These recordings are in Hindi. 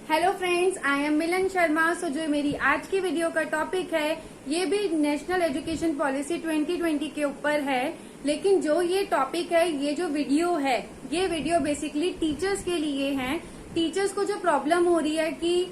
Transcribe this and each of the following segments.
हेलो फ्रेंड्स, आई एम मिलन शर्मा। सो जो मेरी आज की वीडियो का टॉपिक है ये भी नेशनल एजुकेशन पॉलिसी 2020 के ऊपर है। लेकिन जो ये टॉपिक है, ये जो वीडियो है, ये वीडियो बेसिकली टीचर्स के लिए है। टीचर्स को जो प्रॉब्लम हो रही है कि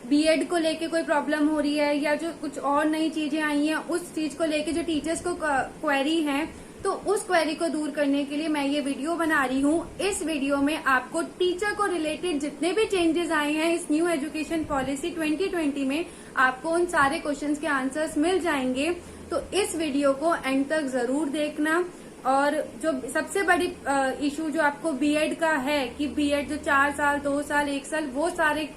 बीएड को लेके कोई प्रॉब्लम हो रही है या जो कुछ और नई चीजें आई हैं उस चीज को लेके जो टीचर्स को क्वेरी है, तो उस क्वेरी को दूर करने के लिए मैं ये वीडियो बना रही हूँ। इस वीडियो में आपको टीचर को रिलेटेड जितने भी चेंजेस आए हैं इस न्यू एजुकेशन पॉलिसी 2020 में, आपको उन सारे क्वेश्चंस के आंसर्स मिल जाएंगे। तो इस वीडियो को एंड तक जरूर देखना। और जो सबसे बड़ी इशू जो आपको बीएड का है कि बीएड जो 4 साल 2 साल 1 साल, वो सारे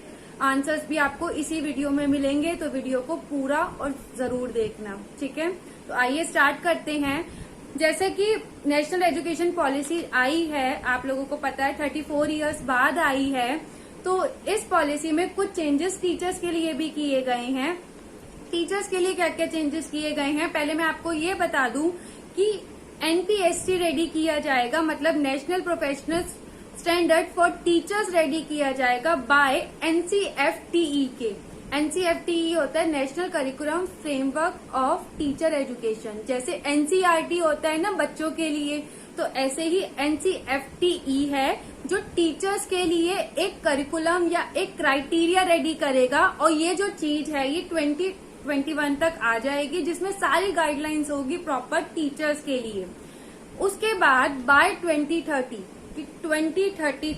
आंसर्स भी आपको इसी वीडियो में मिलेंगे। तो वीडियो को पूरा और जरूर देखना, ठीक है। तो आइए स्टार्ट करते हैं। जैसे कि नेशनल एजुकेशन पॉलिसी आई है, आप लोगों को पता है 34 इयर्स बाद आई है। तो इस पॉलिसी में कुछ चेंजेस टीचर्स के लिए भी किए गए हैं। टीचर्स के लिए क्या क्या चेंजेस किए गए हैं, पहले मैं आपको ये बता दूं कि एनपीएसटी रेडी किया जाएगा, मतलब national professional standard for teachers ready किया जाएगा बाय एनसीएफटीई के। एनसीएफटीई होता है national curriculum framework of teacher education. जैसे एनसीईआरटी होता है ना बच्चों के लिए, तो ऐसे ही एनसीएफटीई है जो टीचर्स के लिए एक करिकुलम या एक क्राइटेरिया रेडी करेगा। और ये जो चीज है ये 2021 तक आ जाएगी, जिसमें सारी गाइडलाइंस होगी प्रॉपर टीचर्स के लिए। उसके बाद बाय 2030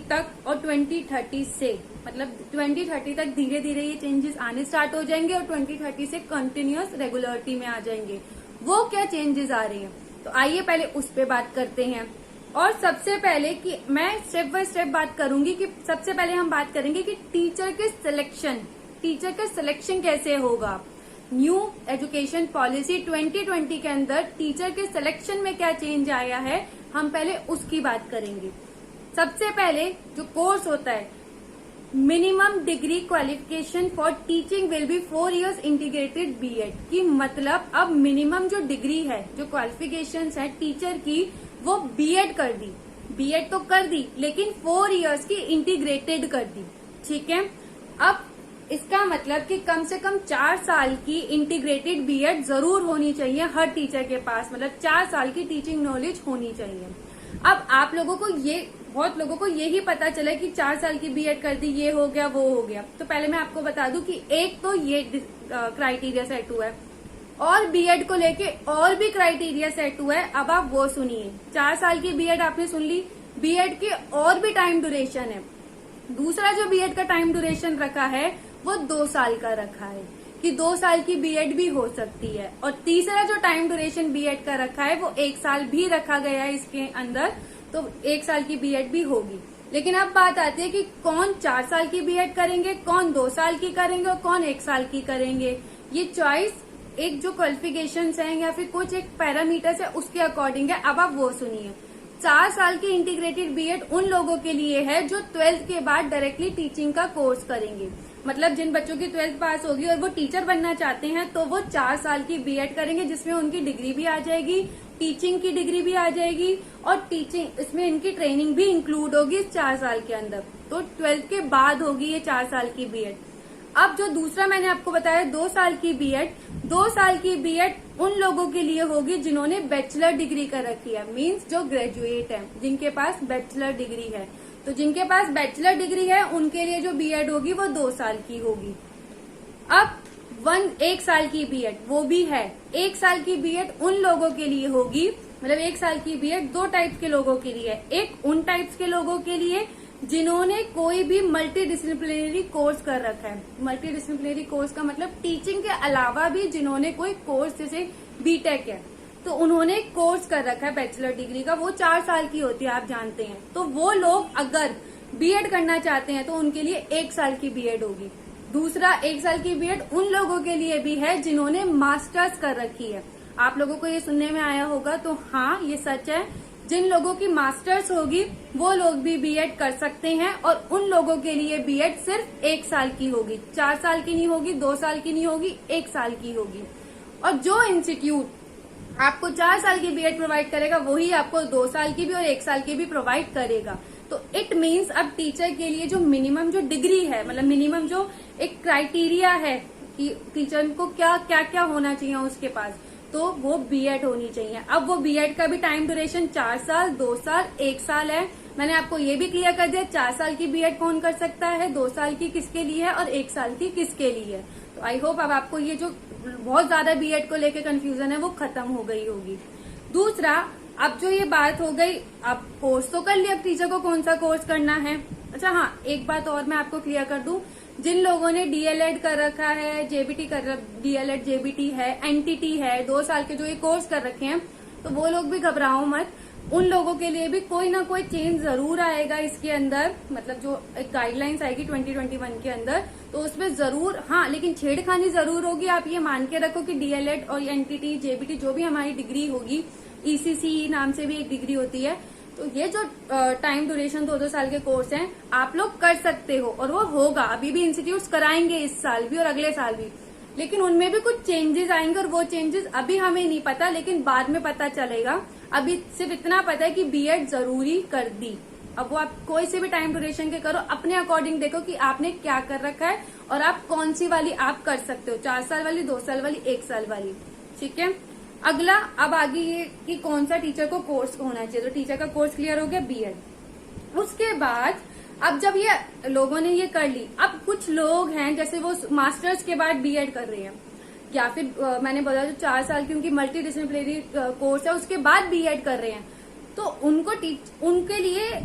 तक और 2030 से, मतलब 2030 तक धीरे धीरे ये चेंजेस आने स्टार्ट हो जाएंगे और 2030 से कंटिन्यूअस रेगुलरिटी में आ जाएंगे। वो क्या चेंजेस आ रहे हैं, तो आइए पहले उस पे बात करते हैं। और सबसे पहले कि मैं स्टेप बाय स्टेप बात करूंगी कि सबसे पहले हम बात करेंगे कि टीचर के सिलेक्शन कैसे होगा। न्यू एजुकेशन पॉलिसी 2020 के अंदर टीचर के सिलेक्शन में क्या चेंज आया है, हम पहले उसकी बात करेंगे। सबसे पहले जो कोर्स होता है, minimum degree qualification for teaching will be 4 years integrated BEd की, मतलब अब मिनिमम जो डिग्री है, जो क्वालिफिकेशंस है टीचर की, वो बीएड कर दी। बीएड तो कर दी लेकिन 4 इयर्स की इंटीग्रेटेड कर दी, ठीक है। अब इसका मतलब कि कम से कम 4 साल की इंटीग्रेटेड बीएड जरूर होनी चाहिए हर टीचर के पास, मतलब 4 साल की टीचिंग नॉलेज होनी चाहिए। अब आप लोगों को बहुत लोगों को यही पता चला कि 4 साल की बीएड कर दी, ये हो गया वो हो गया। तो पहले मैं आपको बता दूं कि एक तो ये क्राइटेरिया सेट हुआ है और बीएड को लेके और भी क्राइटेरिया सेट हुआ है। अब आप वो सुनिए। 4 साल की बीएड आपने सुन ली, बीएड के और भी टाइम ड्यूरेशन है। दूसरा जो बीएड का टाइम ड्यूरेशन रखा है वो 2 साल का रखा है कि 2 साल की बीएड भी हो सकती है। और तीसरा जो टाइम ड्यूरेशन बीएड का रखा है वो 1 साल भी रखा गया है इसके अंदर, तो 1 साल की बीएड भी होगी। लेकिन अब बात आती है कि कौन 4 साल की बीएड करेंगे, कौन 2 साल की करेंगे और कौन 1 साल की करेंगे। ये चॉइस एक जो क्वालिफिकेशंस हैं या फिर कुछ एक पैरामीटर्स है उसके अकॉर्डिंग है। अब आप वो सुनिए। 4 साल की इंटीग्रेटेड बीएड उन लोगों के लिए है जो 12th के बाद डायरेक्टली टीचिंग का कोर्स करेंगे, मतलब जिन बच्चों की 12th पास होगी और वो टीचर बनना चाहते हैं तो वो 4 साल की बीएड करेंगे, जिसमें उनकी डिग्री भी आ जाएगी, टीचिंग की डिग्री भी आ जाएगी और टीचिंग इसमें इनकी ट्रेनिंग भी इंक्लूड होगी इस 4 साल के अंदर। तो 12th के बाद होगी ये 4 साल की बीएड। अब जो दूसरा मैंने आपको बताया 2 साल की बीएड, 2 साल की बीएड उन लोगों के लिए होगी जिन्होंने बैचलर डिग्री कर रखी है, मीन्स जो ग्रेजुएट है, जिनके पास बैचलर डिग्री है। तो जिनके पास बैचलर डिग्री है उनके लिए जो बीएड होगी वो 2 साल की होगी। अब 1 साल की बीएड वो भी है। 1 साल की बीएड उन लोगों के लिए होगी, मतलब 1 साल की बीएड 2 टाइप्स के लोगों के लिए है। एक उन टाइप्स के लोगों के लिए जिन्होंने कोई भी मल्टी डिसिप्लिनरी कोर्स कर रखा है। मल्टी डिसिप्लिनरी कोर्स का मतलब टीचिंग के अलावा भी जिन्होंने कोई कोर्स, जैसे बीटेक है तो उन्होंने कोर्स कर रखा है बैचलर डिग्री का, वो 4 साल की होती है, आप जानते हैं। तो वो लोग अगर बीएड करना चाहते हैं तो उनके लिए 1 साल की बीएड होगी। दूसरा 1 साल की बीएड उन लोगों के लिए भी है जिन्होंने मास्टर्स कर रखी है। आप लोगों को ये सुनने में आया होगा, तो हाँ ये सच है, जिन लोगों की मास्टर्स होगी वो लोग भी बीएड कर सकते हैं। और उन लोगों के लिए बीएड सिर्फ 1 साल की होगी, 4 साल की नहीं होगी, 2 साल की नहीं होगी, 1 साल की होगी। और जो इंस्टीट्यूट आपको 4 साल की बीएड प्रोवाइड करेगा वही आपको 2 साल की भी और 1 साल की भी प्रोवाइड करेगा। तो इट मीन्स अब टीचर के लिए जो मिनिमम जो डिग्री है, मतलब मिनिमम जो एक क्राइटेरिया है कि टीचर को क्या क्या क्या होना चाहिए उसके पास, तो वो बीएड होनी चाहिए। अब वो बीएड का भी टाइम ड्यूरेशन 4 साल, 2 साल, 1 साल है। मैंने आपको ये भी क्लियर कर दिया 4 साल की बीएड कौन कर सकता है, 2 साल की किसके लिए है और 1 साल की किसके लिए है। तो आई होप अब आपको ये जो बहुत ज्यादा बीएड को लेकर कंफ्यूजन है वो खत्म हो गई होगी। दूसरा, अब जो ये बात हो गई, अब कोर्स तो कर लिया, अब टीचर को कौन सा कोर्स करना है। अच्छा हाँ, एक बात और मैं आपको क्लियर कर दूं, जिन लोगों ने डीएलएड कर रखा है, जेबीटी कर, डीएलएड जेबीटी है, एनटीटी है, 2 साल के जो ये कोर्स कर रखे हैं, तो वो लोग भी घबराओ मत। उन लोगों के लिए भी कोई ना कोई चेंज जरूर आएगा इसके अंदर, मतलब जो एक गाइडलाइंस आएगी 2021 के अंदर, तो उसमें जरूर, हाँ लेकिन छेड़खानी जरूर होगी। आप ये मान के रखो कि डीएलएड और एनटीटी जेबीटी जो भी हमारी डिग्री होगी, ईसीसी नाम से भी एक डिग्री होती है, तो ये जो टाइम ड्यूरेशन 2-2 साल के कोर्स हैं आप लोग कर सकते हो और वो होगा। अभी भी इंस्टीट्यूट्स कराएंगे इस साल भी और अगले साल भी, लेकिन उनमें भी कुछ चेंजेस आएंगे और वो चेंजेस अभी हमें नहीं पता, लेकिन बाद में पता चलेगा। अभी सिर्फ इतना पता है कि बीएड जरूरी कर दी। अब वो आप कोई से भी टाइम ड्यूरेशन के करो, अपने अकॉर्डिंग देखो कि आपने क्या कर रखा है और आप कौन सी वाली आप कर सकते हो, 4 साल वाली, 2 साल वाली, 1 साल वाली। ठीक है। अगला, अब आगे ये कि कौन सा टीचर को कोर्स होना चाहिए, तो टीचर का कोर्स क्लियर हो गया बीएड। उसके बाद अब जब ये लोगों ने ये कर ली, अब कुछ लोग हैं जैसे वो मास्टर्स के बाद बीएड कर रहे हैं, या फिर मैंने बोला जो 4 साल की उनकी मल्टी डिसिप्लिनरी कोर्स है उसके बाद बीएड कर रहे हैं, तो उनके लिए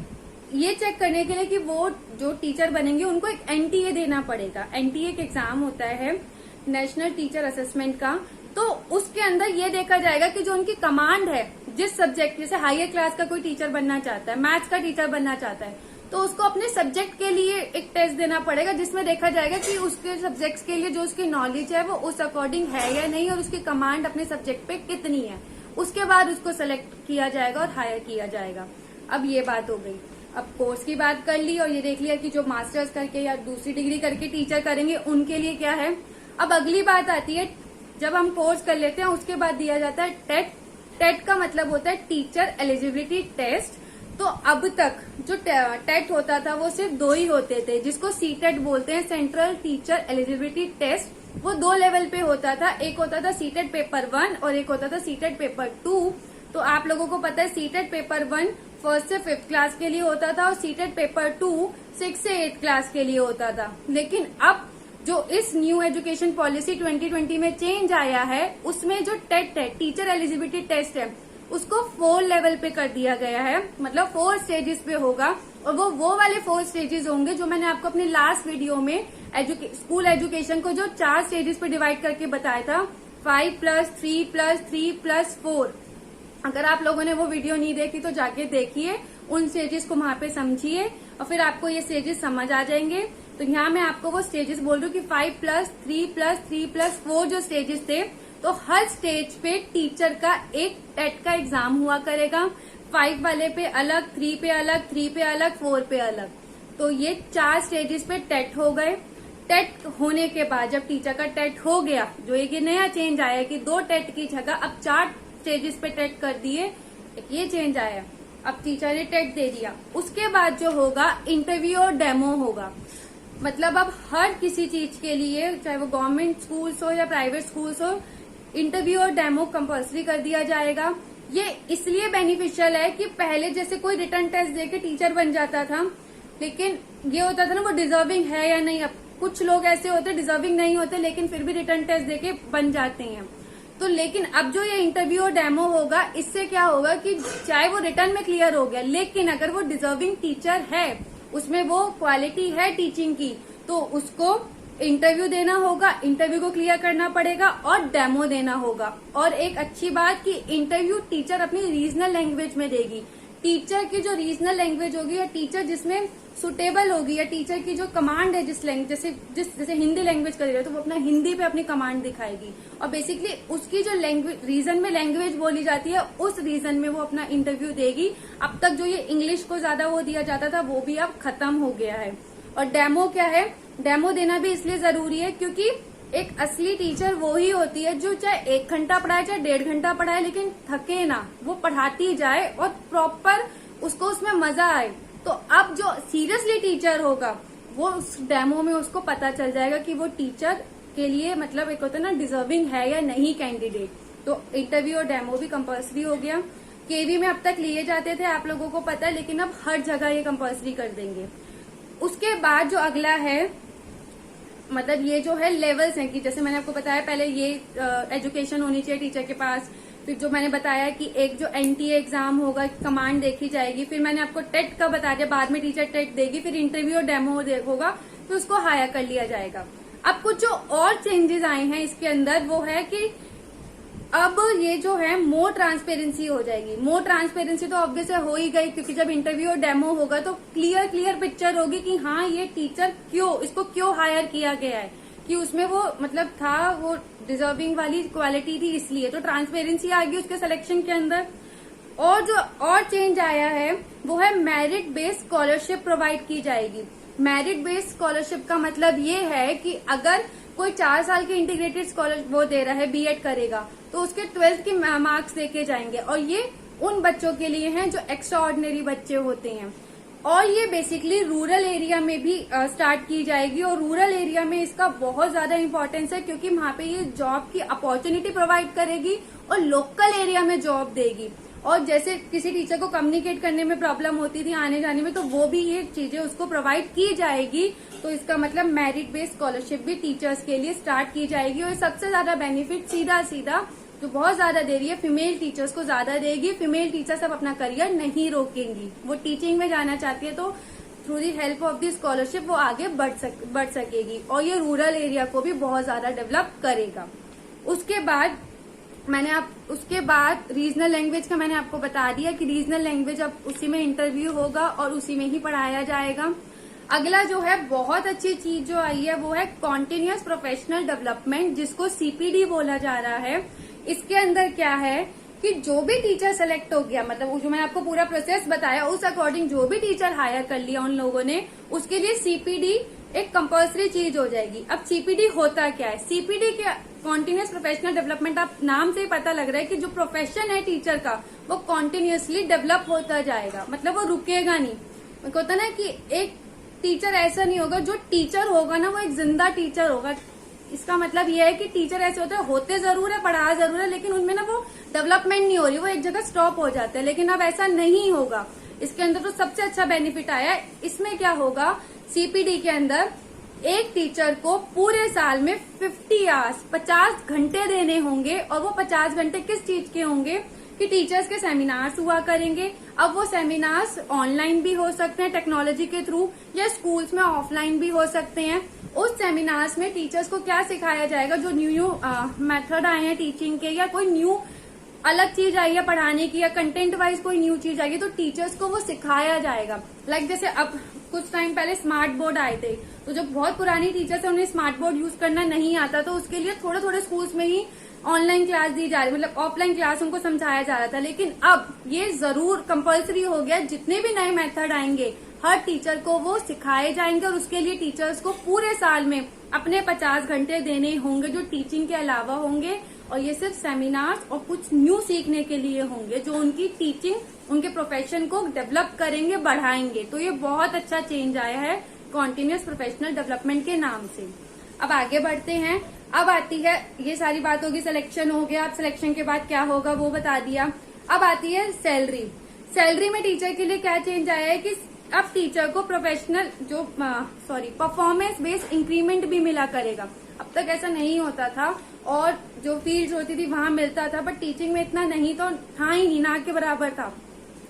ये चेक करने के लिए कि वो जो टीचर बनेंगे उनको एक एनटीए देना पड़ेगा। एनटीए एक एग्जाम होता है नेशनल टीचर असेसमेंट का, तो उसके अंदर ये देखा जाएगा कि जो उनकी कमांड है जिस सब्जेक्ट, जैसे हायर क्लास का कोई टीचर बनना चाहता है, मैथ्स का टीचर बनना चाहता है, तो उसको अपने सब्जेक्ट के लिए एक टेस्ट देना पड़ेगा जिसमें देखा जाएगा कि उसके सब्जेक्ट्स के लिए जो उसकी नॉलेज है वो उस अकॉर्डिंग है या नहीं और उसकी कमांड अपने सब्जेक्ट पे कितनी है। उसके बाद उसको सेलेक्ट किया जाएगा और हायर किया जाएगा। अब ये बात हो गई। अब कोर्स की बात कर ली और ये देख लिया कि जो मास्टर्स करके या दूसरी डिग्री करके टीचर करेंगे उनके लिए क्या है। अब अगली बात आती है, जब हम कोर्स कर लेते हैं उसके बाद दिया जाता है टेट। टेट का मतलब होता है टीचर एलिजिबिलिटी टेस्ट। तो अब तक जो टेट होता था वो सिर्फ 2 ही होते थे, जिसको सीटेट बोलते हैं, सेंट्रल टीचर एलिजिबिलिटी टेस्ट। वो 2 लेवल पे होता था, एक होता था सीटेट पेपर 1 और एक होता था सीटेट पेपर 2। तो आप लोगों को पता है सीटेट पेपर 1 1st से 5th क्लास के लिए होता था और सीटेट पेपर 2 6th से 8th क्लास के लिए होता था। लेकिन अब जो इस न्यू एजुकेशन पॉलिसी 2020 में चेंज आया है, उसमें जो टेट है, टीचर एलिजिबिलिटी टेस्ट है, उसको 4 लेवल पे कर दिया गया है, मतलब 4 स्टेजेस पे होगा। और वो वाले 4 स्टेजेस होंगे जो मैंने आपको अपनी लास्ट वीडियो में स्कूल एजुकेशन को जो 4 स्टेजेस पे डिवाइड करके बताया था, 5+3+3+4। अगर आप लोगों ने वो वीडियो नहीं देखी तो जाके देखिए, उन स्टेजेस को वहां पे समझिए और फिर आपको ये स्टेजेस समझ आ जाएंगे। तो यहाँ मैं आपको वो स्टेजेस बोल रही हूँ कि 5+3+3+4 जो स्टेजेस थे, तो हर स्टेज पे टीचर का एक टेट का एग्जाम हुआ करेगा। 5 वाले पे अलग, 3 पे अलग, 3 पे अलग, 4 पे अलग। तो ये 4 स्टेजेस पे टेट हो गए। टेट होने के बाद जब टीचर का टेट हो गया, जो एक नया चेंज आया कि 2 टेट की जगह अब 4 स्टेजेस पे टेट कर दिए, ये चेंज आया। अब टीचर ने टेट दे दिया, उसके बाद जो होगा इंटरव्यू और डेमो होगा। मतलब अब हर किसी चीज के लिए, चाहे वो गवर्नमेंट स्कूल्स हो या प्राइवेट स्कूल्स हो, इंटरव्यू और डेमो कंपल्सरी कर दिया जाएगा। ये इसलिए बेनिफिशियल है कि पहले जैसे कोई रिटर्न टेस्ट देके टीचर बन जाता था, लेकिन ये होता था ना वो डिजर्विंग है या नहीं। अब कुछ लोग ऐसे होते डिजर्विंग नहीं होते लेकिन फिर भी रिटर्न टेस्ट देके बन जाते हैं। तो लेकिन अब जो ये इंटरव्यू और डेमो होगा, इससे क्या होगा कि चाहे वो रिटर्न में क्लियर हो गया, लेकिन अगर वो डिजर्विंग टीचर है, उसमें वो क्वालिटी है टीचिंग की, तो उसको इंटरव्यू देना होगा, इंटरव्यू को क्लियर करना पड़ेगा और डेमो देना होगा। और एक अच्छी बात कि इंटरव्यू टीचर अपनी रीजनल लैंग्वेज में देगी। टीचर की जो रीजनल लैंग्वेज होगी या टीचर जिसमें सुटेबल होगी, या टीचर की जो कमांड है जिस लैंग्वेज, जैसे हिंदी लैंग्वेज करेगा तो वो अपना हिंदी पे अपनी कमांड दिखाएगी और बेसिकली उसकी जो लैंग्वेज रीजन में लैंग्वेज बोली जाती है उस रीजन में वो अपना इंटरव्यू देगी। अब तक जो ये इंग्लिश को ज्यादा वो दिया जाता था वो भी अब खत्म हो गया है। और डेमो क्या है, डेमो देना भी इसलिए जरूरी है क्योंकि एक असली टीचर वो ही होती है जो चाहे 1 घंटा पढ़ाए चाहे 1.5 घंटा पढ़ाए, लेकिन थके ना, वो पढ़ाती जाए और प्रॉपर उसको उसमें मजा आए। तो अब जो सीरियसली टीचर होगा वो उस डेमो में उसको पता चल जाएगा कि वो टीचर के लिए मतलब एक होता है ना डिजर्विंग है या नहीं कैंडिडेट। तो इंटरव्यू और डेमो भी कंपल्सरी हो गया। केवी में अब तक लिए जाते थे, आप लोगों को पता है, लेकिन अब हर जगह ये कंपल्सरी कर देंगे। उसके बाद जो अगला है मतलब ये जो है लेवल्स हैं कि जैसे मैंने आपको बताया पहले ये एजुकेशन होनी चाहिए टीचर के पास। फिर जो मैंने बताया कि एक जो एनटीए एग्जाम होगा, कमांड देखी जाएगी। फिर मैंने आपको टेट का बता दिया, बाद में टीचर टेट देगी। फिर इंटरव्यू और डेमो होगा, तो उसको हायर कर लिया जाएगा। अब कुछ जो और चेंजेस आए हैं इसके अंदर वो है कि अब ये जो है मोर ट्रांसपेरेंसी हो जाएगी। मोर ट्रांसपेरेंसी तो ऑब्वियस हो ही गई, क्योंकि जब इंटरव्यू और डेमो होगा तो क्लियर पिक्चर होगी कि हाँ ये टीचर इसको क्यों हायर किया गया है, कि उसमें वो मतलब था, वो डिजर्विंग वाली क्वालिटी थी, इसलिए तो ट्रांसपेरेंसी आ गई उसके सिलेक्शन के अंदर। और जो और चेंज आया है वो है मेरिट बेस्ड स्कॉलरशिप प्रोवाइड की जाएगी। मेरिट बेस्ड स्कॉलरशिप का मतलब ये है कि अगर कोई 4 साल के इंटीग्रेटेड स्कॉलर वो दे रहा है, बीएड करेगा, तो उसके 12th के मार्क्स देके जाएंगे। और ये उन बच्चों के लिए हैं जो एक्स्ट्रा ऑर्डिनरी बच्चे होते हैं। और ये बेसिकली रूरल एरिया में भी स्टार्ट की जाएगी। और रूरल एरिया में इसका बहुत ज्यादा इंपॉर्टेंस है, क्योंकि वहां पे ये जॉब की अपॉर्चुनिटी प्रोवाइड करेगी और लोकल एरिया में जॉब देगी। और जैसे किसी टीचर को कम्युनिकेट करने में प्रॉब्लम होती थी आने जाने में, तो वो भी ये चीजें उसको प्रोवाइड की जाएगी। तो इसका मतलब मेरिट बेस्ड स्कॉलरशिप भी टीचर्स के लिए स्टार्ट की जाएगी। और सबसे ज्यादा बेनिफिट सीधा जो बहुत ज्यादा दे रही है फीमेल टीचर्स को ज्यादा देगी। फीमेल टीचर्स अब अपना करियर नहीं रोकेंगी, वो टीचिंग में जाना चाहती है तो through the help of the scholarship वो आगे बढ़ सकेगी। और ये रूरल एरिया को भी बहुत ज्यादा डेवलप करेगा। उसके बाद रीजनल लैंग्वेज का मैंने आपको बता दिया कि रीजनल लैंग्वेज अब उसी में इंटरव्यू होगा और उसी में ही पढ़ाया जाएगा। अगला जो है बहुत अच्छी चीज जो आई है वो है कॉन्टिन्यूअस प्रोफेशनल डेवलपमेंट, जिसको सीपीडी बोला जा रहा है। इसके अंदर क्या है कि जो भी टीचर सेलेक्ट हो गया, मतलब जो मैंने आपको पूरा प्रोसेस बताया उस अकॉर्डिंग जो भी टीचर हायर कर लिया उन लोगों ने, उसके लिए सीपीडी एक कंपल्सरी चीज हो जाएगी। अब सीपीडी होता क्या है? सीपीडी क्या, कॉन्टिन्यूअस प्रोफेशनल डेवलपमेंट, आप नाम से ही पता लग रहा है कि जो प्रोफेशन है टीचर का वो कॉन्टिन्यूअसली डेवलप होता जाएगा, मतलब वो रुकेगा नहीं। होता ना कि एक टीचर ऐसा नहीं होगा, जो टीचर होगा ना वो एक जिंदा टीचर होगा। इसका मतलब ये है कि टीचर ऐसे होते जरूर है, पढ़ा जरूर है, लेकिन उनमें ना वो डेवलपमेंट नहीं हो रही, वो एक जगह स्टॉप हो जाते हैं। लेकिन अब ऐसा नहीं होगा। इसके अंदर तो सबसे अच्छा बेनिफिट आया है। इसमें क्या होगा, सीपीडी के अंदर एक टीचर को पूरे साल में 50 आवर्स 50 घंटे देने होंगे। और वो 50 घंटे किस चीज के होंगे कि टीचर्स के सेमिनार्स हुआ करेंगे। अब वो सेमिनार्स ऑनलाइन भी हो सकते हैं टेक्नोलॉजी के थ्रू, या स्कूल्स में ऑफलाइन भी हो सकते हैं। उस सेमिनार्स में टीचर्स को क्या सिखाया जाएगा, जो न्यू मेथड आए हैं टीचिंग के, या कोई न्यू अलग चीज आई है पढ़ाने की, या कंटेंट वाइज कोई न्यू चीज आएगी, तो टीचर्स को वो सिखाया जाएगा। लाइक जैसे अब कुछ टाइम पहले स्मार्ट बोर्ड आए थे, तो जो बहुत पुरानी टीचर्स है उन्हें स्मार्ट बोर्ड यूज करना नहीं आता, तो उसके लिए थोड़े थोड़े स्कूल्स में ही ऑनलाइन क्लास दी जा रही, मतलब ऑफलाइन क्लास उनको समझाया जा रहा था। लेकिन अब ये जरूर कंपलसरी हो गया, जितने भी नए मेथड आएंगे हर टीचर को वो सिखाए जाएंगे। और उसके लिए टीचर्स को पूरे साल में अपने 50 घंटे देने होंगे, जो टीचिंग के अलावा होंगे। और ये सिर्फ सेमिनार्स और कुछ न्यू सीखने के लिए होंगे, जो उनकी टीचिंग, उनके प्रोफेशन को डेवलप करेंगे, बढ़ाएंगे। तो ये बहुत अच्छा चेंज आया है कॉन्टिन्यूअस प्रोफेशनल डेवलपमेंट के नाम से। अब आगे बढ़ते हैं। अब आती है, ये सारी बात होगी, सिलेक्शन हो गया। अब सिलेक्शन के बाद क्या होगा वो बता दिया। अब आती है सैलरी। सैलरी में टीचर के लिए क्या चेंज आया है कि अब टीचर को प्रोफेशनल परफॉर्मेंस बेस्ड इंक्रीमेंट भी मिला करेगा। अब तक ऐसा नहीं होता था, और जो फील्ड होती थी वहां मिलता था, बट टीचिंग में इतना नहीं, तो था ही नहीं, ना के बराबर था।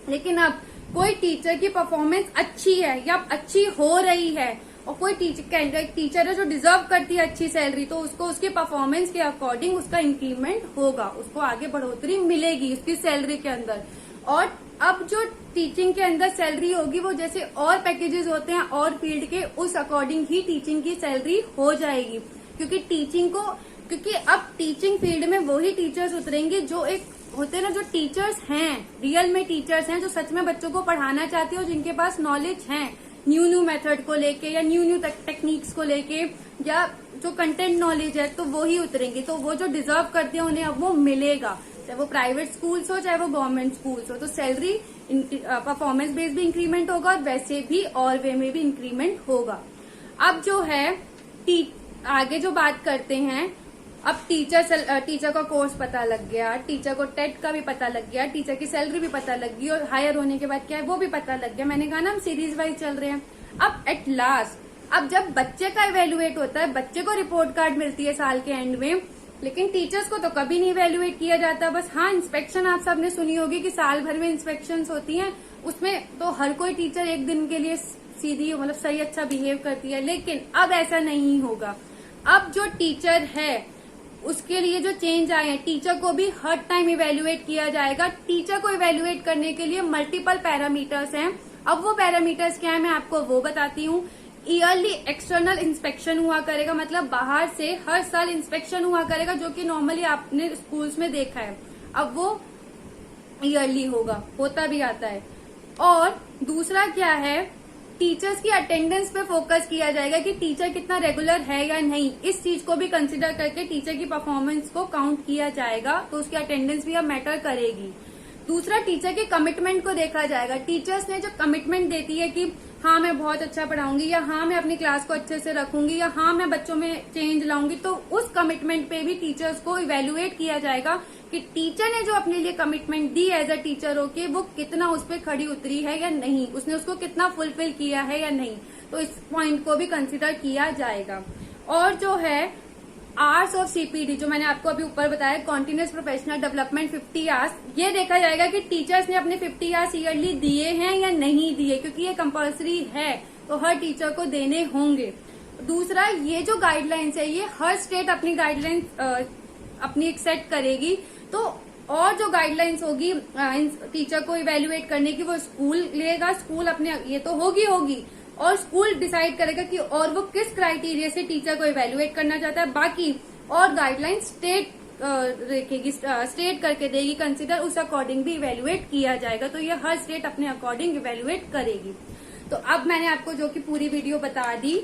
लेकिन अब कोई टीचर की परफॉर्मेंस अच्छी है या अच्छी हो रही है, और कोई टीचर है जो डिजर्व करती है अच्छी सैलरी, तो उसको उसके परफॉर्मेंस के अकॉर्डिंग उसका इंक्रीमेंट होगा, उसको आगे बढ़ोतरी मिलेगी उसकी सैलरी के अंदर। और अब जो टीचिंग के अंदर सैलरी होगी वो जैसे और पैकेजेस होते हैं और फील्ड के, उस अकॉर्डिंग ही टीचिंग की सैलरी हो जाएगी। क्योंकि अब टीचिंग फील्ड में वही टीचर्स उतरेंगे जो एक होते हैं ना, जो टीचर्स हैं, रियल में टीचर्स हैं, जो सच में बच्चों को पढ़ाना चाहते हो, जिनके पास नॉलेज है न्यू मेथड को लेके, या न्यू टेक्निक्स को लेके, या जो कंटेंट नॉलेज है, तो वो ही उतरेंगे। तो वो जो डिजर्व करते हैं उन्हें अब वो मिलेगा, चाहे वो प्राइवेट स्कूल्स हो चाहे वो गवर्नमेंट स्कूल्स हो। तो सैलरी परफॉर्मेंस बेस्ड भी इंक्रीमेंट होगा और वैसे भी और वे में भी इंक्रीमेंट होगा। अब जो है आगे जो बात करते हैं, अब टीचर का कोर्स पता लग गया, टीचर को टेट का भी पता लग गया, टीचर की सैलरी भी पता लग गई और हायर होने के बाद क्या है वो भी पता लग गया। मैंने कहा ना हम सीरीज वाइज चल रहे हैं। अब एट लास्ट, अब जब बच्चे का इवेल्युएट होता है, बच्चे को रिपोर्ट कार्ड मिलती है साल के एंड में, लेकिन टीचर्स को तो कभी नहीं इवेल्युएट किया जाता। बस हाँ, इंस्पेक्शन आप सबने सुनी होगी कि साल भर में इंस्पेक्शंस होती हैं, उसमें तो हर कोई टीचर एक दिन के लिए सीधी मतलब सही अच्छा बिहेव करती है, लेकिन अब ऐसा नहीं होगा। अब जो टीचर है उसके लिए जो चेंज आए हैं, टीचर को भी हर टाइम इवेल्युएट किया जाएगा। टीचर को इवेल्युएट करने के लिए मल्टीपल पैरामीटर्स हैं। अब वो पैरामीटर्स क्या है मैं आपको वो बताती हूँ। ईयरली एक्सटर्नल इंस्पेक्शन हुआ करेगा, मतलब बाहर से हर साल इंस्पेक्शन हुआ करेगा, जो कि नॉर्मली आपने स्कूल्स में देखा है। अब वो ईयरली होगा, होता भी आता है। और दूसरा क्या है, टीचर्स की अटेंडेंस पे फोकस किया जाएगा कि टीचर कितना रेगुलर है या नहीं। इस चीज को भी कंसिडर करके टीचर की परफॉर्मेंस को काउंट किया जाएगा, तो उसकी अटेंडेंस भी अब मैटर करेगी। दूसरा, टीचर के कमिटमेंट को देखा जाएगा। टीचर्स ने जो कमिटमेंट देती है कि हाँ मैं बहुत अच्छा पढ़ाऊंगी, या हाँ मैं अपनी क्लास को अच्छे से रखूंगी, या हाँ मैं बच्चों में चेंज लाऊंगी, तो उस कमिटमेंट पे भी टीचर्स को इवेल्युएट किया जाएगा कि टीचर ने जो अपने लिए कमिटमेंट दी एज अ टीचर होके वो कितना उस पर खड़ी उतरी है या नहीं, उसने उसको कितना फुलफिल किया है या नहीं, तो इस पॉइंट को भी कंसिडर किया जाएगा। और जो है आवर्स ऑफ सीपीडी, जो मैंने आपको अभी ऊपर बताया, कॉन्टिन्यूस प्रोफेशनल डेवलपमेंट 50 आवर्स, ये देखा जाएगा कि टीचर्स ने अपने 50 आवर्स ईयरली दिए हैं या नहीं दिए, क्योंकि ये कंपल्सरी है तो हर टीचर को देने होंगे। दूसरा, ये जो गाइडलाइंस है ये हर स्टेट अपनी गाइडलाइंस अपनी एक सेट करेगी, तो और जो गाइडलाइंस होगी टीचर को इवेल्युएट करने की वो स्कूल लेगा, स्कूल अपने ये तो होगी और स्कूल डिसाइड करेगा कि और वो किस क्राइटेरिया से टीचर को इवेल्युएट करना चाहता है। बाकी और गाइडलाइन स्टेट रखेगी, स्टेट करके देगी कंसिडर, उस अकॉर्डिंग भी इवेल्युएट किया जाएगा। तो ये हर स्टेट अपने अकॉर्डिंग इवेल्युएट करेगी। तो अब मैंने आपको जो कि पूरी वीडियो बता दी।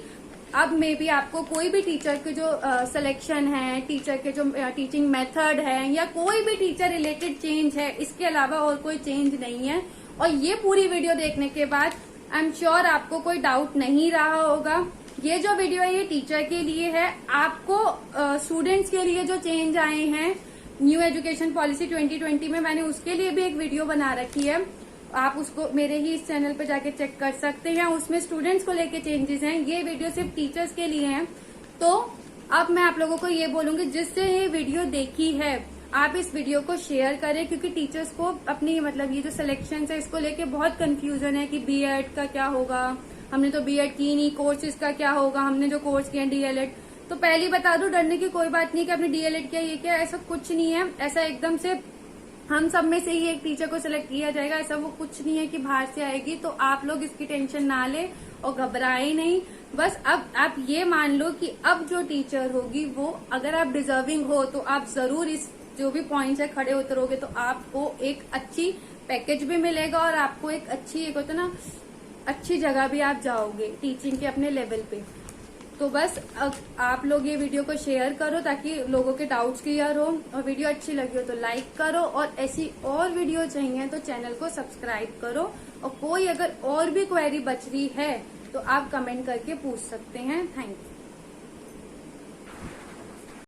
अब मे भी आपको कोई भी टीचर के जो सिलेक्शन है, टीचर के जो टीचिंग मेथड है, या कोई भी टीचर रिलेटेड चेंज है, इसके अलावा और कोई चेंज नहीं है। और ये पूरी वीडियो देखने के बाद आई एम श्योर आपको कोई डाउट नहीं रहा होगा। ये जो वीडियो है ये टीचर के लिए है। आपको स्टूडेंट्स के लिए जो चेंज आए हैं न्यू एजुकेशन पॉलिसी 2020 में, मैंने उसके लिए भी एक वीडियो बना रखी है, आप उसको मेरे ही इस चैनल पे जाके चेक कर सकते हैं। उसमें स्टूडेंट्स को लेके चेंजेस हैं, ये वीडियो सिर्फ टीचर्स के लिए है। तो अब मैं आप लोगों को ये बोलूंगी, जिससे ये वीडियो देखी है आप इस वीडियो को शेयर करें, क्योंकि टीचर्स को अपनी मतलब ये जो सिलेक्शन है इसको लेके बहुत कंफ्यूजन है कि बीएड का क्या होगा, हमने तो बीएड की नहीं, कोर्सेज का क्या होगा, हमने जो कोर्स किया डीएलएड। तो पहले ही बता दूं, डरने की कोई बात नहीं कि आपने डीएलएड किया ये क्या, ऐसा कुछ नहीं है। ऐसा एकदम से हम सब में से ही एक टीचर को सिलेक्ट किया जाएगा, ऐसा वो कुछ नहीं है कि बाहर से आएगी। तो आप लोग इसकी टेंशन ना ले और घबराए नहीं। बस अब आप ये मान लो कि अब जो टीचर होगी वो, अगर आप डिजर्विंग हो तो आप जरूर इस जो भी पॉइंट्स है खड़े उतरोगे, तो आपको एक अच्छी पैकेज भी मिलेगा और आपको एक अच्छी एक होता ना अच्छी जगह भी आप जाओगे टीचिंग के अपने लेवल पे। तो बस अब आप लोग ये वीडियो को शेयर करो ताकि लोगों के डाउट्स क्लियर हो, और वीडियो अच्छी लगी हो तो लाइक करो, और ऐसी और वीडियो चाहिए तो चैनल को सब्सक्राइब करो। और कोई अगर और भी क्वेरी बच रही है तो आप कमेंट करके पूछ सकते हैं। Thank you.